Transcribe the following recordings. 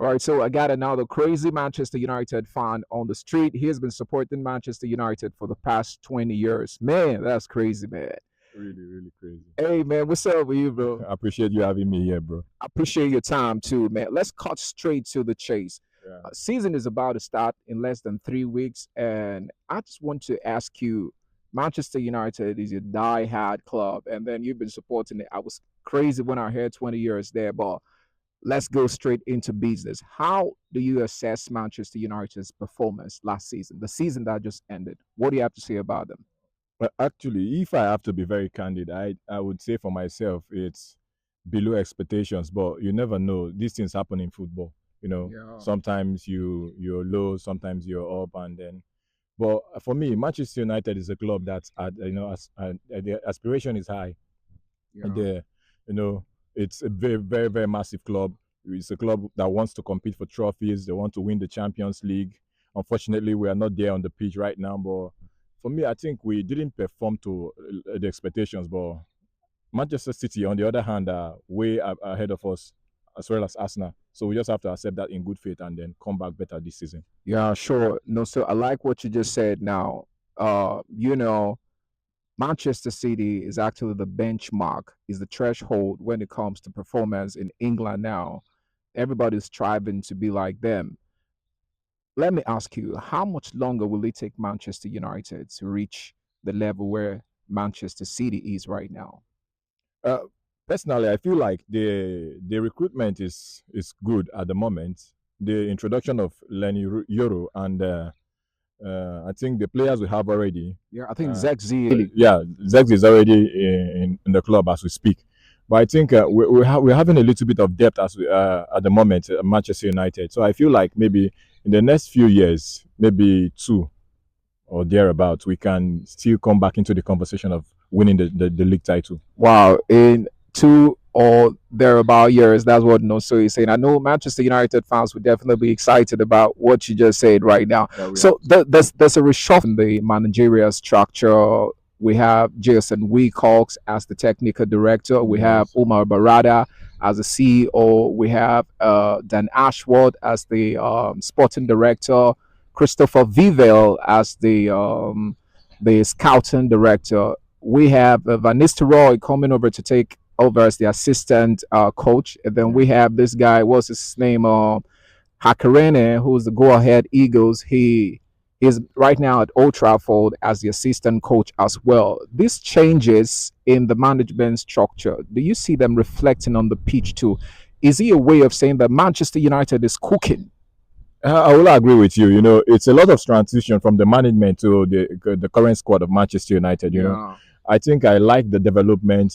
All right, so I got another crazy Manchester United fan on the street. He has been supporting Manchester United for the past 20 years. Man, that's crazy, man. Really, really crazy. Hey, man, what's up with you, bro? I appreciate you having me here, bro. I appreciate your time too, man. Let's cut straight to the chase. Yeah. Season is about to start in less than 3 weeks, and I just want to ask you: Manchester United is your die-hard club, and then you've been supporting it. I was crazy when I heard 20 years there, but let's go straight into business. How do you assess Manchester United's performance last season, the season that just ended? What do you have to say about them? But actually, if I have to be very candid, I would say for myself it's below expectations. But you never know. These things happen in football. Yeah. Sometimes you're low, sometimes you're up, and then. But for me, Manchester United is a club that's the aspiration is high. And Yeah. the you know it's a very very very massive club. It's a club that wants to compete for trophies. They want to win the Champions League. Unfortunately, we are not there on the pitch right now. But for me, I think we didn't perform to the expectations. But Manchester City, on the other hand, are way ahead of us, as well as Arsenal. So we just have to accept that in good faith and then come back better this season. Yeah, sure. No, so I like what you just said now. You know, Manchester City is actually the benchmark, is the threshold when it comes to performance in England now. Everybody's striving to be like them. Let me ask you, how much longer will it take Manchester United to reach the level where Manchester City is right now? Uh, Personally, I feel like the recruitment is good at the moment. The introduction of Lenny Euro and I think the players we have already. Yeah, I think Uh, Zexi. yeah, Zex is already in the club as we speak. But I think we're having a little bit of depth as we at the moment at Manchester United. So I feel like maybe in the next few years, maybe two or thereabouts, we can still come back into the conversation of winning the league title. Wow, in 2 or thereabout years, that's what Noso is saying. I know Manchester United fans would definitely be excited about what you just said right now. Yeah, we So hope so. there's a reshuffle in the managerial structure. We have Jason Weecox as the technical director. We have Yes. Umar Barada as the CEO. We have Dan Ashworth as the sporting director. Christopher Vivel as the scouting director. We have Van Nistelrooy coming over to take over as the assistant coach. And then Yeah. we have this guy, what's his name? Hakarene, who's the Go Ahead Eagles. He is right now at Old Trafford as the assistant coach as well. These changes in the management structure, do you see them reflecting on the pitch too? Is he a way of saying that Manchester United is cooking? I will agree with you. It's a lot of transition from the management to the current squad of Manchester United. Yeah. I think I like the development.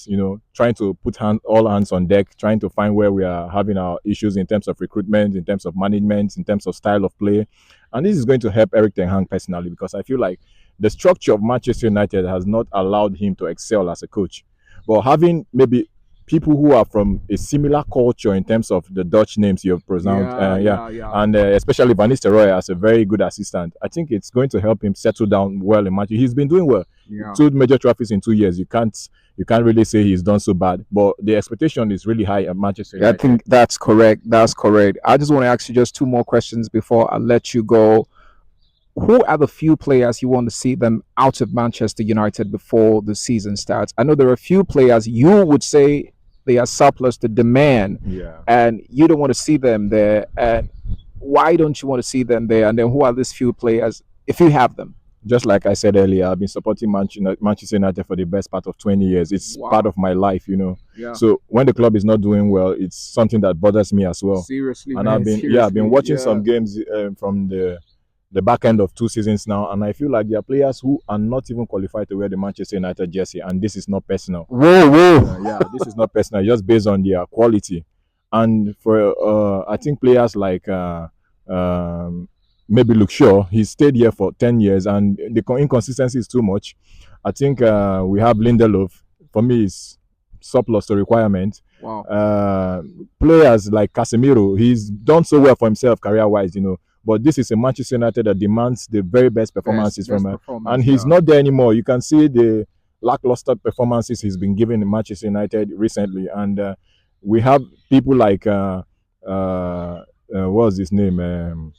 Trying to put all hands on deck, trying to find where we are having our issues in terms of recruitment, in terms of management, in terms of style of play, and this is going to help Eric Ten Hag personally because I feel like the structure of Manchester United has not allowed him to excel as a coach. But having maybe people who are from a similar culture in terms of the Dutch names you've pronounced, Yeah, yeah, yeah, yeah. and especially Van Nistelrooy as a very good assistant. I think it's going to help him settle down well in Manchester. He's been doing well. Yeah. Two major trophies in 2 years. You can't really say he's done so bad, but the expectation is really high at Manchester Yeah, I United. think that's correct. That's correct. I just want to ask you just two more questions before I let you go. Who are the few players you want to see them out of Manchester United before the season starts? I know there are a few players you would say they are surplus to demand, Yeah. and you don't want to see them there. And why don't you want to see them there? And then who are these few players if you have them? Just like I said earlier, I've been supporting Manchester United for the best part of 20 years. It's part Wow. of my life. Yeah. So when the club is not doing well, it's something that bothers me as well. Seriously, And I've man. been, yeah, I've been Seriously. watching Yeah. some games from the back end of 2 seasons now, and I feel like there are players who are not even qualified to wear the Manchester United jersey, and this is not personal. Whoa, whoa. Yeah, this is not personal, just based on their quality. And for I think players like um, maybe Luke Shaw, he stayed here for 10 years, and the inconsistency is too much. I think we have Lindelof. For me, is surplus to requirement. Wow. Uh, Players like Casemiro, he's done so well for himself career-wise. But this is a Manchester United that demands the very best performances Best from him, and performance. he's Yeah. not there anymore. You can see the lackluster performances he's been given in Manchester United recently, and we have people like what was his name? Aaron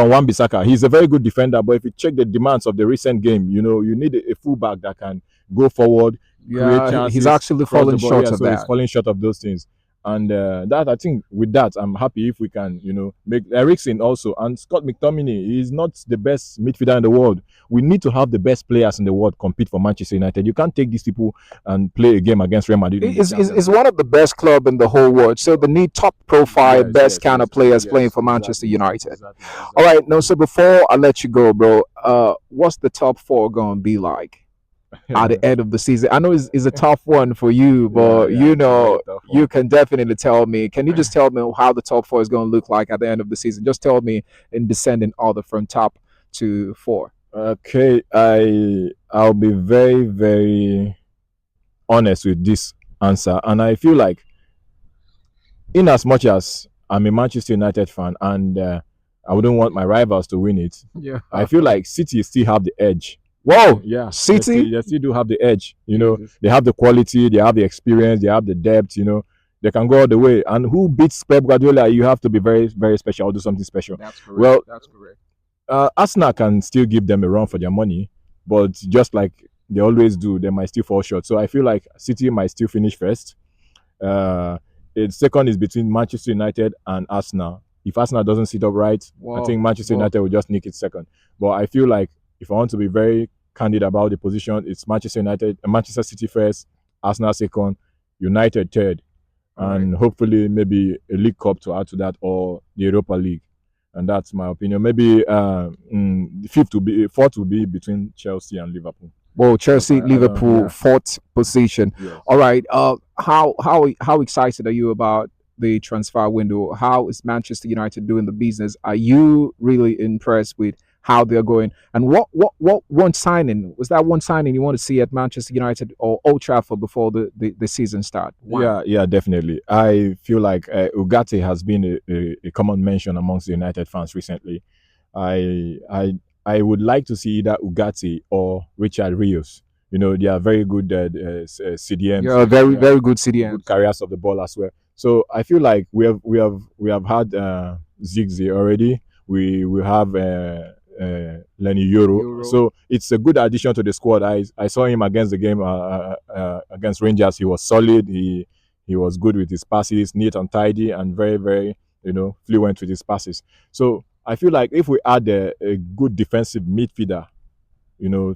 Wan-Bissaka. He's a very good defender, but if you check the demands of the recent game, you need a fullback that can go forward, create Yeah, he's chances, actually cross the falling ball. short Yeah, of so he's that. falling short of those things. And that I think with that, I'm happy if we can, make Ericsson also and Scott McTominay. He's not the best midfielder in the world. We need to have the best players in the world compete for Manchester United. You can't take these people and play a game against Real Madrid in the Is Champions League. one of the best club in the whole world. So they need top profile, Yes, best yes, kind of yes, players playing yes, for Manchester exactly, United. exactly, All exactly. right, no. So before I let you go, bro, what's the top four gonna be like at the end of the season? I know it's a tough one for you, Yeah, but yeah, it's a very tough you one. can definitely tell me. Can you just tell me how the top four is gonna look like at the end of the season? Just tell me in descending order from top to four. Okay, I'll be very very honest with this answer, and I feel like, in as much as I'm a Manchester United fan and I wouldn't want my rivals to win it, Yeah. I feel like City still have the edge. Whoa, Yeah, City. they still do have the edge. Jesus. They have the quality, they have the experience, they have the depth. They can go all the way. And who beats Pep Guardiola? You have to be very very special, or do something special. That's correct. Well, That's correct. Arsenal can still give them a run for their money, but just like they always do, they might still fall short. So I feel like City might still finish first. Uh, second is between Manchester United and Arsenal. If Arsenal doesn't sit up right, I Whoa, think Manchester whoa. United will just nick it second. But I feel like if I want to be very candid about the position, it's Manchester United, Manchester City first, Arsenal second, United third, All right. and hopefully maybe a League Cup to add to that, or the Europa League. And that's my opinion. Maybe fourth will be between Chelsea and Liverpool. Well, Because Chelsea, I don't, Liverpool, yeah, fourth position. yes. All right. How excited are you about the transfer window? How is Manchester United doing the business? Are you really impressed with how they're going? And what one signing was that one signing you want to see at Manchester United or Old Trafford before the season start? One. Yeah, yeah, definitely. I feel like Ugarte has been a common mention amongst the United fans recently. I I I would like to see either Ugarte or Richard Rios. They are very good CDMs. Yeah, very Yeah, very good good CDMs. carriers of the ball as well. So I feel like we have had Ziggy already. We have Lenny Euro. Euro. So it's a good addition to the squad. I saw him against the game against Rangers. He was solid. He was good with his passes, neat and tidy, and very very fluent with his passes. So I feel like if we add a good defensive midfielder,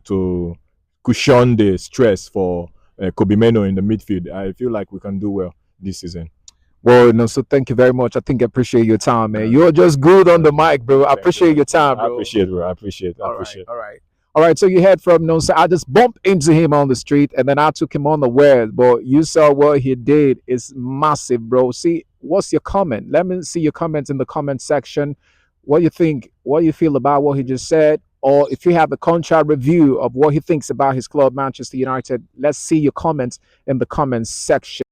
to cushion the stress for Kobe Meno in the midfield, I feel like we can do well this season. Well, no, so thank you very much. I think I appreciate your time, man. Uh, You're just good on the mic, bro. I Thank you, appreciate man. your time, I bro. appreciate, bro. I appreciate. I All right, appreciate. all right. All right, so you heard from no, so I just bumped into him on the street and then I took him on the word. But you saw what he did is massive, bro. See, what's your comment? Let me see your comments in the comment section. What you think, what you feel about what he just said, or if you have a contrary review of what he thinks about his club, Manchester United, let's see your comments in the comments section.